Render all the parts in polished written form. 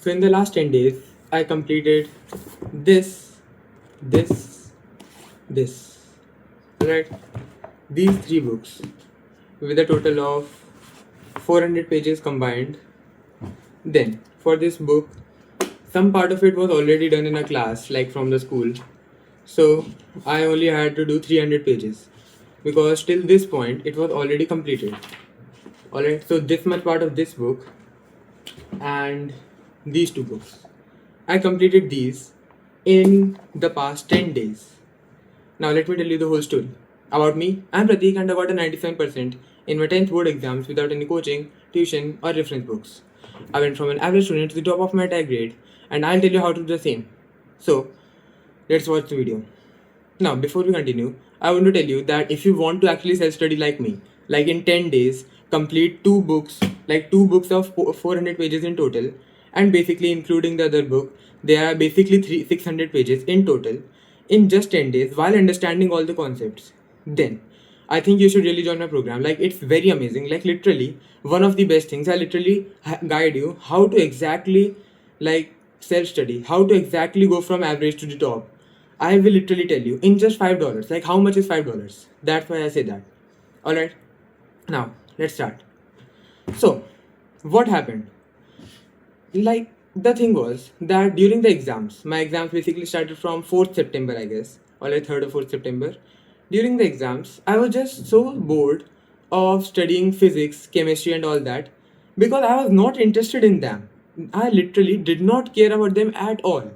So in the last 10 days, I completed this, this, this. Alright, these three books with a total of 400 pages combined. Then, for this book, some part of it was already done in a class, like from the school. So I only had to do 300 pages because till this point it was already completed. Alright, so this much part of this book and these two books. I completed these in the past 10 days. Now let me tell you the whole story. About me, I'm Prateek and I got a 97% in my 10th board exams without any coaching, tuition or reference books. I went from an average student to the top of my entire grade and I'll tell you how to do the same. So, let's watch the video. Now, before we continue, I want to tell you that if you want to actually self-study like me, like in 10 days, complete two books, like two books of 400 pages in total, and basically including the other book, there are basically 600 pages in total, in just 10 days, while understanding all the concepts, then I think you should really join my program. Like, it's very amazing. Like, literally, one of the best things, I literally guide you how to exactly, like, self-study, how to exactly go from average to the top. I will literally tell you in just $5. Like, how much is $5? That's why I say that. Alright, now let's start. So, what happened? Like, the thing was that during the exams, my exams basically started from 4th September, I guess, or like 3rd or 4th September. During the exams, I was just so bored of studying physics, chemistry, and all that because I was not interested in them. I literally did not care about them at all.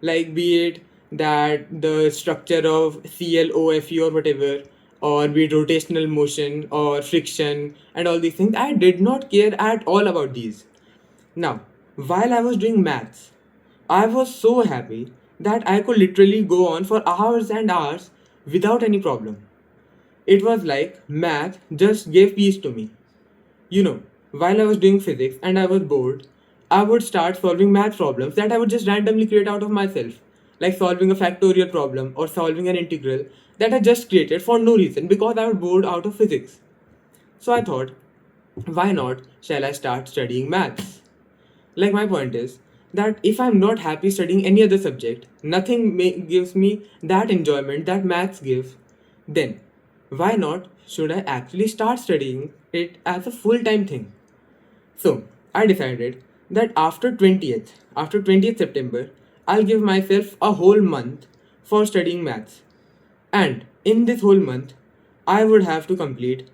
Like, be it that the structure of CLOFE or whatever, or be it rotational motion or friction and all these things, I did not care at all about these. Now, while I was doing maths, I was so happy that I could literally go on for hours and hours without any problem. It was like math just gave peace to me. You know, while I was doing physics and I was bored, I would start solving math problems that I would just randomly create out of myself, like solving a factorial problem or solving an integral that I just created for no reason because I was bored out of physics. So I thought, why not shall I start studying maths? Like, my point is that if I'm not happy studying any other subject, nothing gives me that enjoyment that maths gives, then why not should I actually start studying it as a full-time thing? So I decided that after 20th September, I'll give myself a whole month for studying maths. And in this whole month, I would have to complete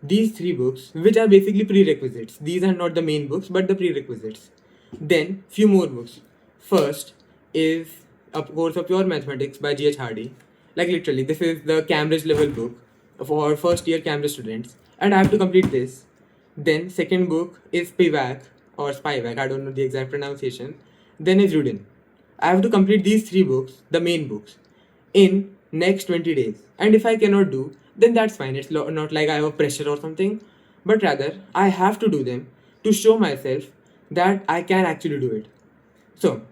these three books, which are basically prerequisites. These are not the main books, but the prerequisites. Then, few more books. First is a course of pure mathematics by G.H. Hardy. Like, literally, this is the Cambridge level book for first year Cambridge students, and I have to complete this. Then, second book is Spivak or Spivak, I don't know the exact pronunciation. Then is Rudin. I have to complete these three books, the main books, in next 20 days. And if I cannot do, then that's fine. It's not like I have a pressure or something, but rather I have to do them to show myself that I can actually do it. So,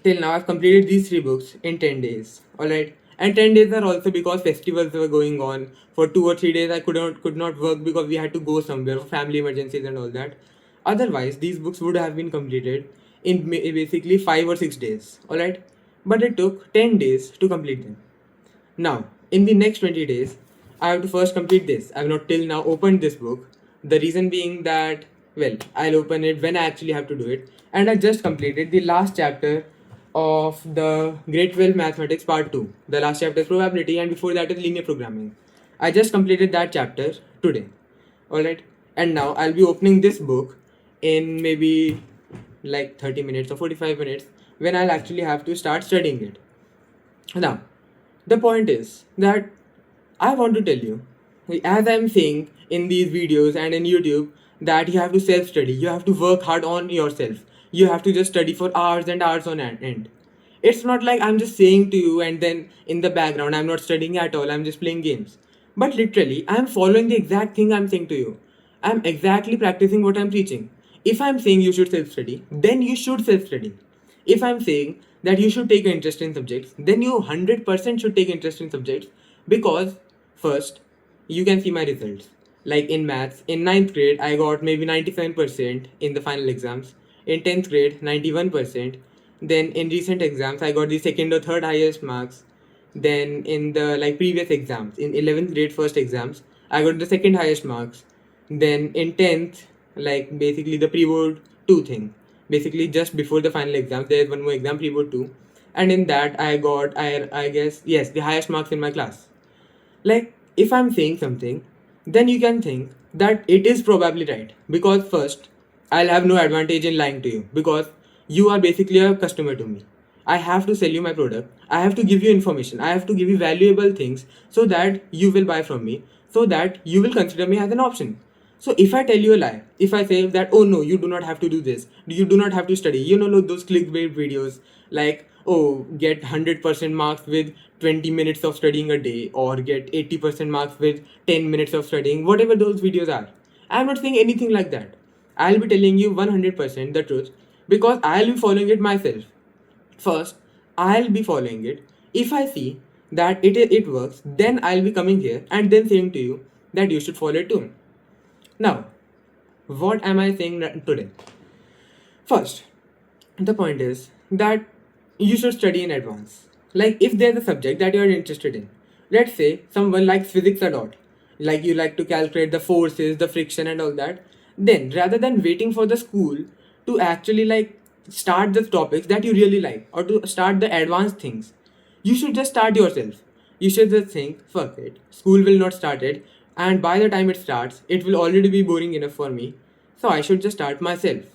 till now I've completed these three books in 10 days. Alright. And 10 days are also because festivals were going on. For 2 or 3 days I could not work because we had to go somewhere for family emergencies and all that. Otherwise, these books would have been completed in basically 5 or 6 days. Alright. But it took 10 days to complete them. Now, in the next 20 days, I have to first complete this. I have not till now opened this book. The reason being that, well, I'll open it when I actually have to do it. And I just completed the last chapter of the Grade 12 Mathematics Part 2. The last chapter is probability, and before that is linear programming. I just completed that chapter today. Alright? And now I'll be opening this book in maybe like 30 minutes or 45 minutes when I'll actually have to start studying it. Now, the point is that I want to tell you, as I'm saying in these videos and in YouTube, that you have to self study, you have to work hard on yourself, you have to just study for hours and hours on end. It's not like I'm just saying to you and then in the background I'm not studying at all, I'm just playing games. But literally, I'm following the exact thing I'm saying to you. I'm exactly practicing what I'm preaching. If I'm saying you should self study, then you should self study. If I'm saying that you should take an interest in subjects, then you 100% should take interest in subjects because, first, you can see my results. Like in maths, in ninth grade, I got maybe 97% in the final exams, In 10th grade, 91%. Then in recent exams, I got the second or third highest marks. Then in the previous exams, in 11th grade first exams, I got the second highest marks. Then in 10th, basically the pre-board 2 thing. Basically just before the final exam, there is one more exam, pre-board 2. And in that I got, I guess, yes, the highest marks in my class. If I'm saying something, then you can think that it is probably right, because first, I'll have no advantage in lying to you, because you are basically a customer to me. I have to sell you my product, I have to give you information, I have to give you valuable things so that you will buy from me, so that you will consider me as an option. So if I tell you a lie, if I say that, oh no, you do not have to do this, you do not have to study, those clickbait videos like, oh, get 100% marks with 20 minutes of studying a day, or get 80% marks with 10 minutes of studying, whatever those videos are. I'm not saying anything like that. I'll be telling you 100% the truth, because I'll be following it myself. First, I'll be following it. If I see that it works, then I'll be coming here and then saying to you that you should follow it too. Now, what am I saying today? First, the point is that you should study in advance. If there's a subject that you're interested in, let's say someone likes physics a lot, like you like to calculate the forces, the friction, and all that, then rather than waiting for the school to actually start the topics that you really like, or to start the advanced things, you should just start yourself. You should just think, fuck it, school will not start it, and by the time it starts, it will already be boring enough for me, so I should just start myself.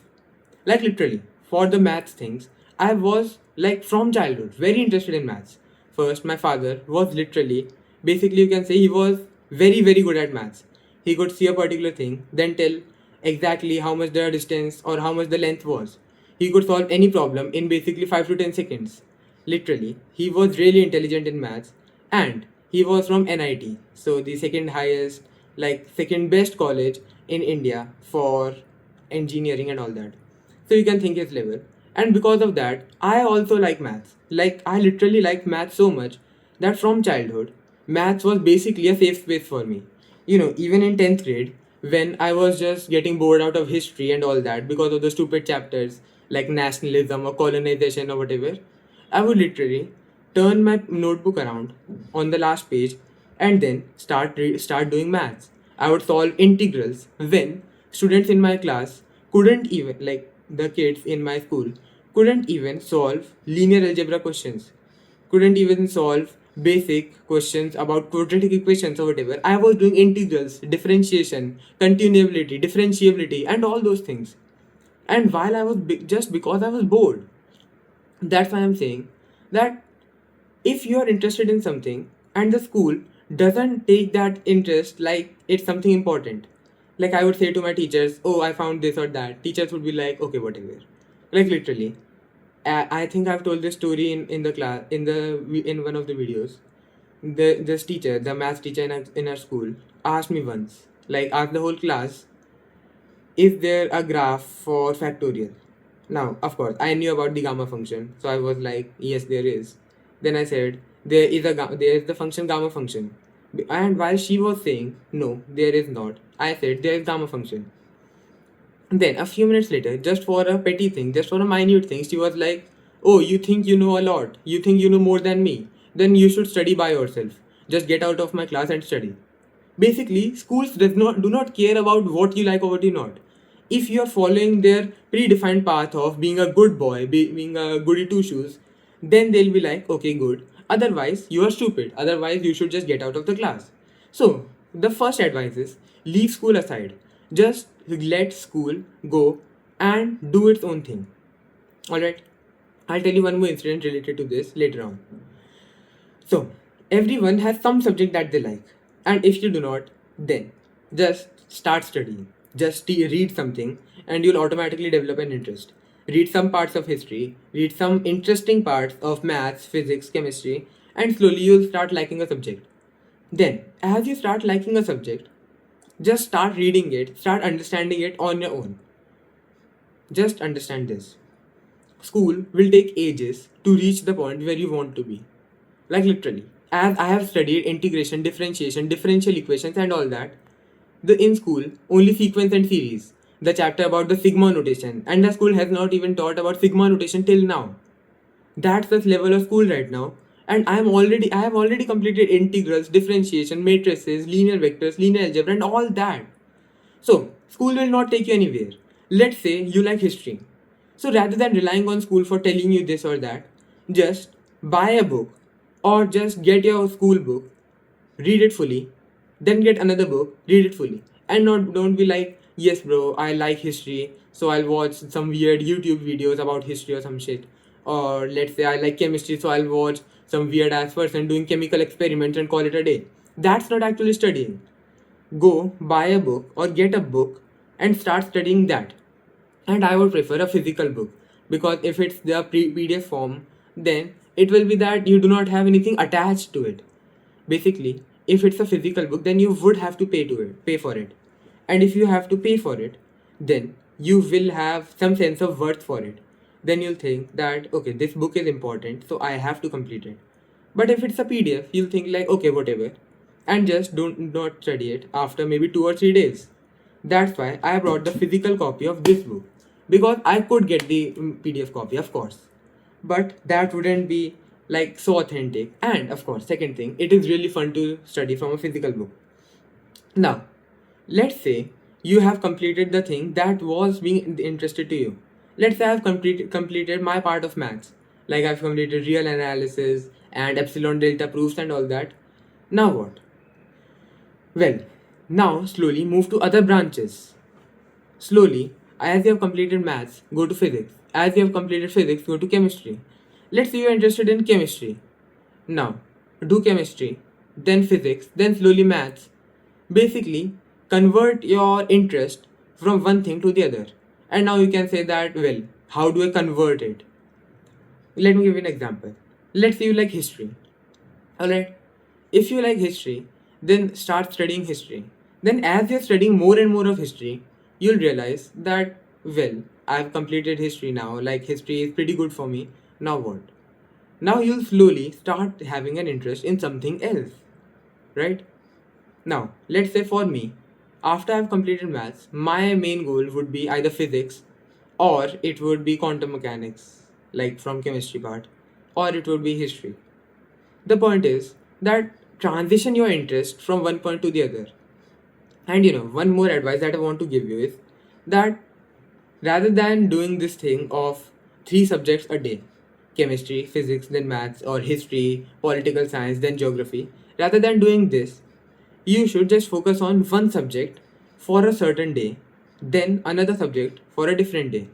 Literally, for the maths things, I was from childhood very interested in maths. First, my father was literally, basically, you can say he was very, very good at maths. He could see a particular thing, then tell exactly how much the distance or how much the length was. He could solve any problem in basically 5 to 10 seconds. Literally, he was really intelligent in maths, and he was from NIT, so the second highest, second best college in India for engineering and all that. So you can think his level. And because of that, I also like maths. I literally like maths so much that from childhood, maths was basically a safe space for me. Even in 10th grade, when I was just getting bored out of history and all that because of the stupid chapters like nationalism or colonization or whatever, I would literally turn my notebook around on the last page and then start doing maths. I would solve integrals when students in my class couldn't even, the kids in my school couldn't even solve linear algebra questions, couldn't even solve basic questions about quadratic equations or whatever. I was doing integrals, differentiation, continuability, differentiability, and all those things. And while I was just because I was bored. That's why I'm saying that if you are interested in something and the school doesn't take that interest like it's something important, I would say to my teachers, oh, I found this or that, teachers would be like, okay, whatever. Literally, I think I've told this story in the class, in one of the videos. This teacher, the math teacher in our school, asked me once, asked the whole class, is there a graph for factorial? Now, of course, I knew about the gamma function, so I was like, yes, there is. Then I said, there is the function gamma function. And while she was saying, no, there is not, I said, there is gamma function. Then a few minutes later, just for a petty thing, just for a minute thing, she was like, oh, you think you know a lot, you think you know more than me, then you should study by yourself. Just get out of my class and study. Basically, schools do not care about what you like or what you not. If you are following their predefined path of being a good boy, being a goody two shoes, then they'll be like, okay, good. Otherwise, you are stupid. Otherwise, you should just get out of the class. So, the first advice is leave school aside. Just let school go and do its own thing. Alright? I'll tell you one more incident related to this later on. So, everyone has some subject that they like. And if you do not, then just start studying. Just read something and you'll automatically develop an interest. Read some parts of history, read some interesting parts of maths, physics, chemistry, and slowly you'll start liking a subject. Then, as you start liking a subject, just start reading it, start understanding it on your own. Just understand this. School will take ages to reach the point where you want to be. Literally. As I have studied integration, differentiation, differential equations and all that, in school, only sequence and series. the chapter about the sigma notation, and the school has not even taught about sigma notation till now. That's the level of school right now. And I have already completed integrals, differentiation, matrices, linear vectors, linear algebra, and all that. So, school will not take you anywhere. Let's say you like history. So, rather than relying on school for telling you this or that, just buy a book or just get your school book, read it fully, then get another book, read it fully. And not don't be like, yes, bro, I like history, so I'll watch some weird YouTube videos about history or some shit. Or let's say I like chemistry, so I'll watch some weird ass person doing chemical experiments and call it a day. That's not actually studying. Go buy a book or get a book and start studying that. And I would prefer a physical book, because if it's the PDF form, then it will be that you do not have anything attached to it. Basically, if it's a physical book, then you would have to pay for it. And if you have to pay for it, then you will have some sense of worth for it. Then you'll think that, okay, this book is important, so I have to complete it. But if it's a PDF, you'll think like, okay, whatever, and just don't not study it after maybe 2 or 3 days. That's why I brought the physical copy of this book, because I could get the PDF copy, of course, but that wouldn't be like so authentic. And of course, second thing, it is really fun to study from a physical book. Now, let's say you have completed the thing that was being interested to you. Let's say I've completed my part of maths, like I've completed real analysis and epsilon delta proofs and all that. Now what? Well, now slowly move to other branches. Slowly, as you have completed maths, go to physics. As you have completed physics, go to chemistry. Let's say you are interested in chemistry. Now, do chemistry, then physics, then slowly maths. Basically, convert your interest from one thing to the other. And now you can say that, well, how do I convert it? Let me give you an example. Let's say you like history. Alright? If you like history, then start studying history. Then, as you're studying more and more of history, you'll realize that, well, I've completed history now, like history is pretty good for me. Now what? Now you'll slowly start having an interest in something else, right? Now, let's say for me, after I've completed maths, my main goal would be either physics, or it would be quantum mechanics, like from chemistry part, or it would be history. The point is that transition your interest from one point to the other. And one more advice that I want to give you is that rather than doing this thing of 3 subjects a day, chemistry, physics, then maths, or history, political science, then geography, rather than doing this, you should just focus on one subject for a certain day, then another subject for a different day.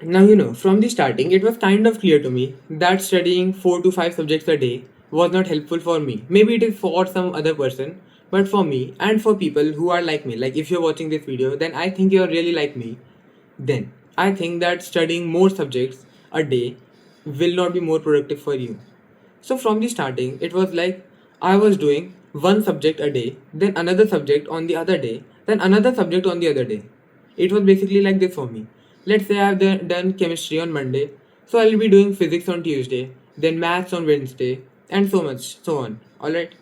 Now, from the starting, it was kind of clear to me that studying 4 to 5 subjects a day was not helpful for me. Maybe it is for some other person, but for me and for people who are like me, like if you're watching this video, then I think you're really like me. Then I think that studying more subjects a day will not be more productive for you. So, from the starting, it was like I was doing one subject a day, then another subject on the other day, then another subject on the other day. It was basically like this for me. Let's say I've done chemistry on Monday, so I'll be doing physics on Tuesday, then maths on Wednesday, and so much, so on. Alright?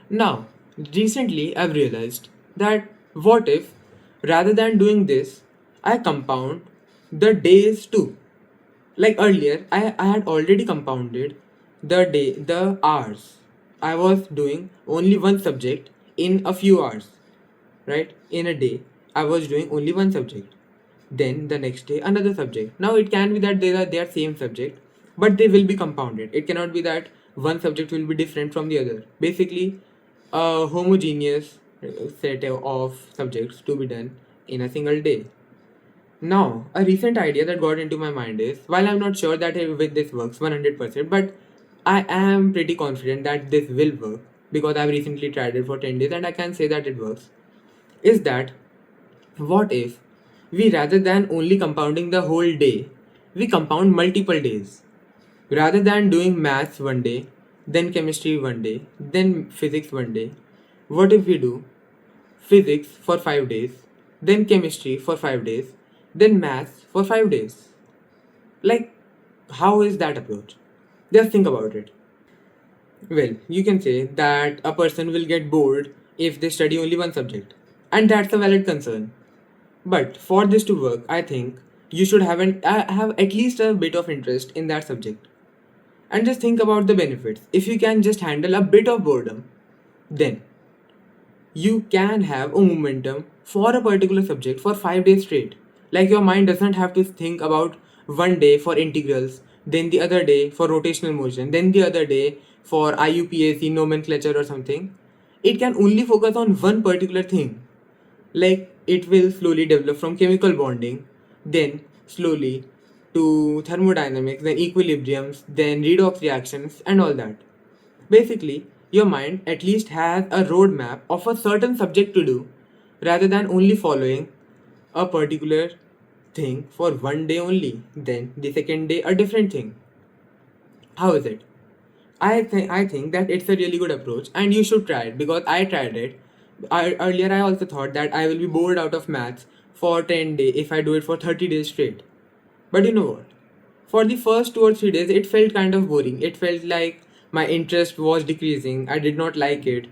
Now, recently I've realized that what if, rather than doing this, I compound the days too. Like earlier, I had already compounded the hours. I was doing only one subject in a few hours, right? In a day, I was doing only one subject. Then the next day, another subject. Now it can be that they are same subject, but they will be compounded. It cannot be that one subject will be different from the other. Basically, a homogeneous set of subjects to be done in a single day. Now, a recent idea that got into my mind is, while I'm not sure that with this works 100%, but I am pretty confident that this will work because I've recently tried it for 10 days and I can say that it works. Is that what if we, rather than only compounding the whole day, we compound multiple days? Rather than doing maths one day, then chemistry one day, then physics one day, what if we do physics for 5 days, then chemistry for 5 days, then maths for 5 days? Like, how is that approach? Just think about it. Well, you can say that a person will get bored if they study only one subject, and that's a valid concern. But for this to work, I think you should have at least a bit of interest in that subject. And just think about the benefits. If you can just handle a bit of boredom, then you can have a momentum for a particular subject for 5 days straight. Like your mind doesn't have to think about one day for integrals, then the other day for rotational motion, then the other day for IUPAC nomenclature or something. It can only focus on one particular thing. Like it will slowly develop from chemical bonding, then slowly to thermodynamics, then equilibriums, then redox reactions, and all that. Basically, your mind at least has a roadmap of a certain subject to do rather than only following a particular thing for one day only, then the second day a different thing. How is it? I think that it's a really good approach and you should try it because I tried it. Earlier I also thought that I will be bored out of maths for 10 days if I do it for 30 days straight. But you know what? For the first 2 or 3 days, it felt kind of boring. It felt like my interest was decreasing. I did not like it.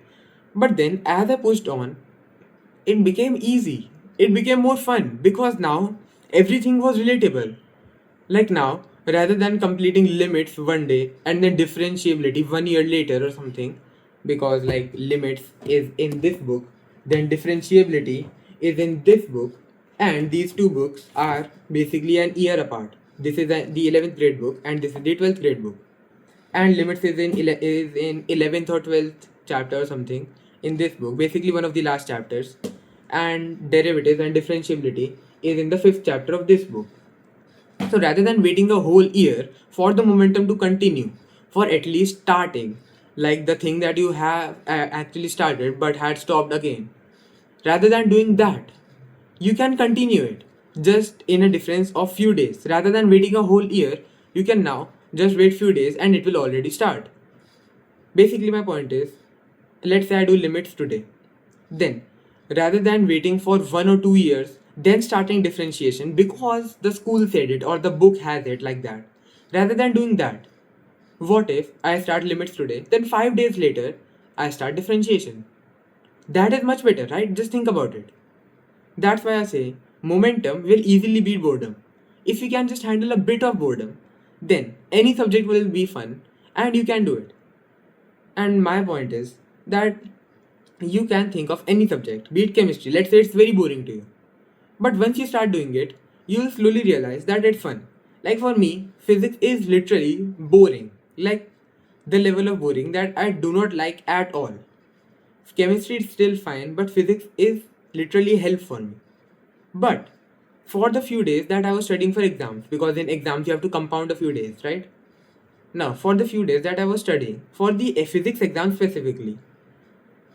But then, as I pushed on, it became easy. It became more fun because now everything was relatable. Like now, rather than completing limits one day and then differentiability 1 year later or something, because like limits is in this book, then differentiability is in this book, and these two books are basically an year apart. This is the 11th grade book, and this is the 12th grade book. And limits is in 11th or 12th chapter or something in this book, basically one of the last chapters. And derivatives and differentiability is in the 5th chapter of this book. So rather than waiting a whole year for the momentum to continue, for at least starting, like the thing that you have actually started but had stopped again, rather than doing that, you can continue it just in a difference of few days. Rather than waiting a whole year, you can now just wait few days and it will already start. Basically, my point is, let's say I do limits today. Then, rather than waiting for 1 or 2 years, then starting differentiation because the school said it or the book has it like that. Rather than doing that, what if I start limits today, then 5 days later, I start differentiation? That is much better, right? Just think about it. That's why I say momentum will easily beat boredom. If you can just handle a bit of boredom, then any subject will be fun and you can do it. And my point is that you can think of any subject, be it chemistry, let's say it's very boring to you. But once you start doing it, you'll slowly realize that it's fun. Like for me, physics is literally boring. Like the level of boring that I do not like at all. Chemistry is still fine, but physics is literally hell for me. But for the few days that I was studying for exams, because in exams you have to compound a few days, right? Now, for the few days that I was studying, for the physics exam specifically,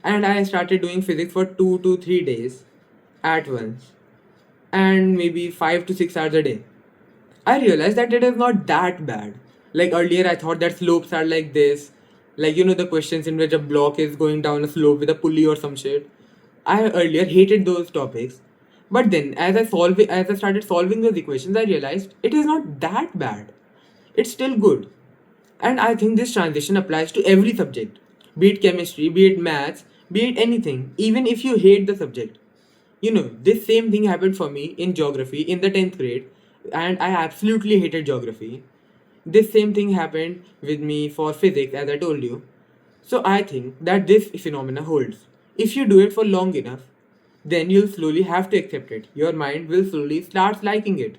and I started doing physics for 2 to 3 days at once, and maybe 5 to 6 hours a day, I realized that it is not that bad. Like earlier, I thought that slopes are like this, like the questions in which a block is going down a slope with a pulley or some shit. I earlier hated those topics, but then as I started solving those equations, I realized it is not that bad. It's still good. And I think this transition applies to every subject, be it chemistry, be it maths, be it anything, even if you hate the subject. This same thing happened for me in geography in the 10th grade, and I absolutely hated geography. This same thing happened with me for physics, as I told you. So I think that this phenomena holds. If you do it for long enough, then you'll slowly have to accept it. Your mind will slowly start liking it.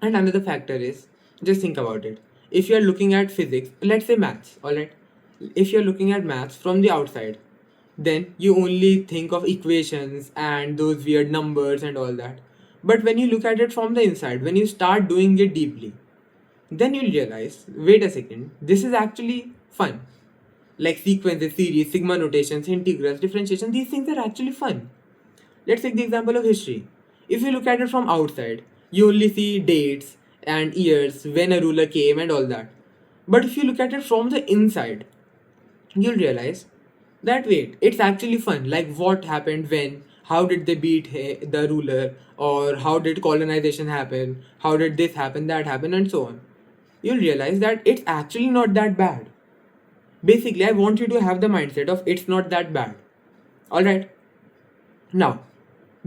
And another factor is, just think about it. If you're looking at physics, let's say maths, alright? If you're looking at maths from the outside, then you only think of equations and those weird numbers and all that. But when you look at it from the inside, when you start doing it deeply, then you'll realize, wait a second, this is actually fun. Like sequences, series, sigma notations, integrals, differentiation, these things are actually fun. Let's take the example of history. If you look at it from outside, you only see dates and years, when a ruler came and all that. But if you look at it from the inside, you'll realize that wait, it's actually fun. Like what happened when, how did they beat the ruler, or how did colonization happen, how did this happen, that happen, and so on. You'll realize that it's actually not that bad. Basically, I want you to have the mindset of it's not that bad. Alright? Now,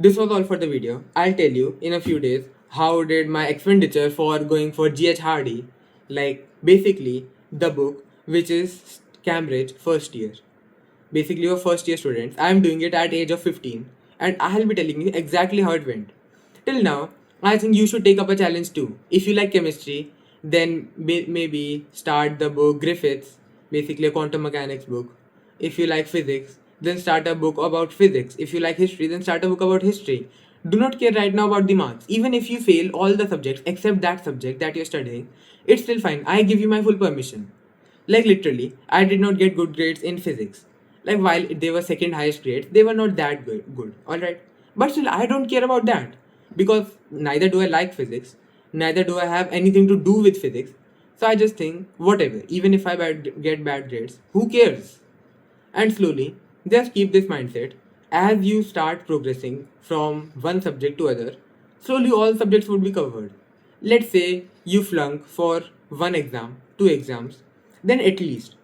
this was all for the video. I'll tell you in a few days how did my expenditure for going for GH Hardy, like basically the book which is Cambridge first year. Basically your first year students. I am doing it at age of 15 and I'll be telling you exactly how it went. Till now, I think you should take up a challenge too. If you like chemistry, then maybe start the book Griffiths, basically a quantum mechanics book. If you like physics, then start a book about physics. If you like history, then start a book about history. Do not care right now about the marks. Even if you fail all the subjects except that subject that you're studying, it's still fine. I give you my full permission. Like literally, I did not get good grades in physics. Like while they were second highest grades, they were not that good. Alright. But still, I don't care about that. Because neither do I like physics, neither do I have anything to do with physics. So I just think, whatever, even if I get bad grades, who cares? And slowly, just keep this mindset. As you start progressing from one subject to other, slowly all subjects would be covered. Let's say you flunk for one exam, two exams, then at least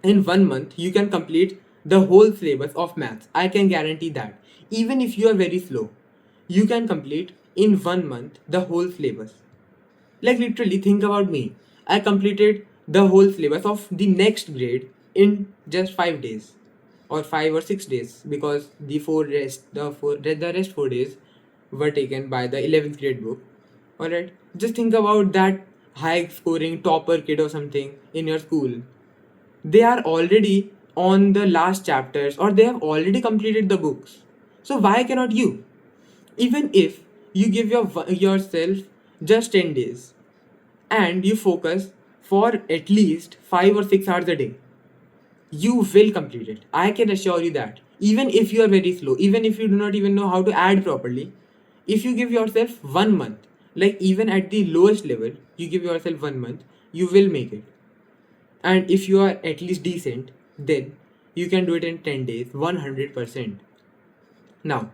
in 1 month you can complete the whole syllabus of maths. I can guarantee that. Even if you are very slow, you can complete in 1 month the whole syllabus. Like literally think about me. I completed the whole syllabus of the next grade in just 5 days, or 5 or 6 days, because the rest 4 days were taken by the 11th grade book. Alright, just think about that high scoring topper kid or something in your school. They are already on the last chapters or they have already completed the books. So why cannot you? Even if you give yourself just 10 days and you focus for at least 5 or 6 hours a day, you will complete it. I can assure you that. Even if you are very slow, even if you do not even know how to add properly, if you give yourself 1 month, like even at the lowest level, you give yourself 1 month, you will make it. And if you are at least decent, then you can do it in 10 days, 100%. Now,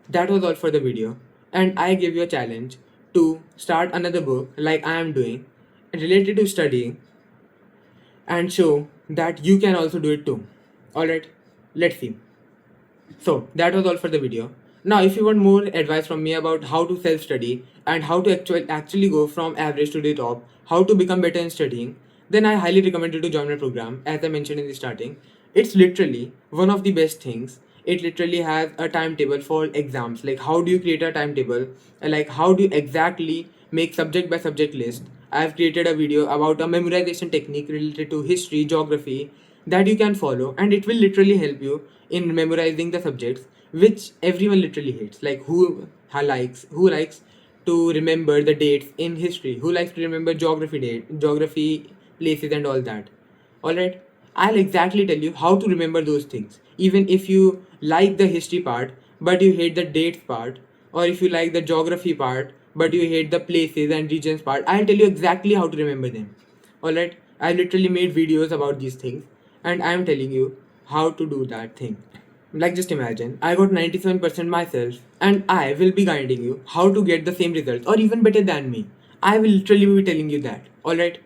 that was all for the video, and I give you a challenge to start another book like I am doing related to studying and show that you can also do it too. Alright, let's see. So that was all for the video. Now if you want more advice from me about how to self-study and how to actually go from average to the top, how to become better in studying, then I highly recommend you to join my program. As I mentioned in the starting, it's literally one of the best things. It literally has a timetable for exams, like how do you create a timetable, and like how do you exactly make subject by subject list. I've created a video about a memorization technique related to history, geography, that you can follow, and it will literally help you in memorizing the subjects which everyone literally hates. Like who likes to remember the dates in history, who likes to remember geography places and all that. Alright, I'll exactly tell you how to remember those things. Even if you like the history part but you hate the dates part, or if you like the geography part but you hate the places and regions part, I'll tell you exactly how to remember them. Alright, I literally made videos about these things and I'm telling you how to do that thing. Like just imagine, I got 97% myself and I will be guiding you how to get the same results or even better than me. I will literally be telling you that. Alright?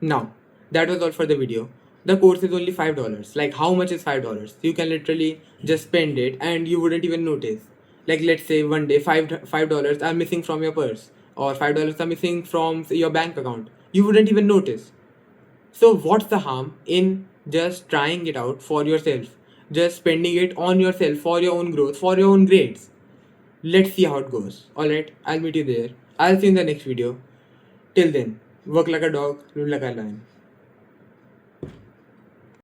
Now, that was all for the video. The course is only $5. Like how much is $5? You can literally just spend it and you wouldn't even notice. Like let's say one day $5 are missing from your purse or $5 are missing from your bank account. You wouldn't even notice. So what's the harm in just trying it out for yourself? Just spending it on yourself for your own growth, for your own grades. Let's see how it goes. Alright, I'll meet you there. I'll see you in the next video. Till then, work like a dog, live like a lion.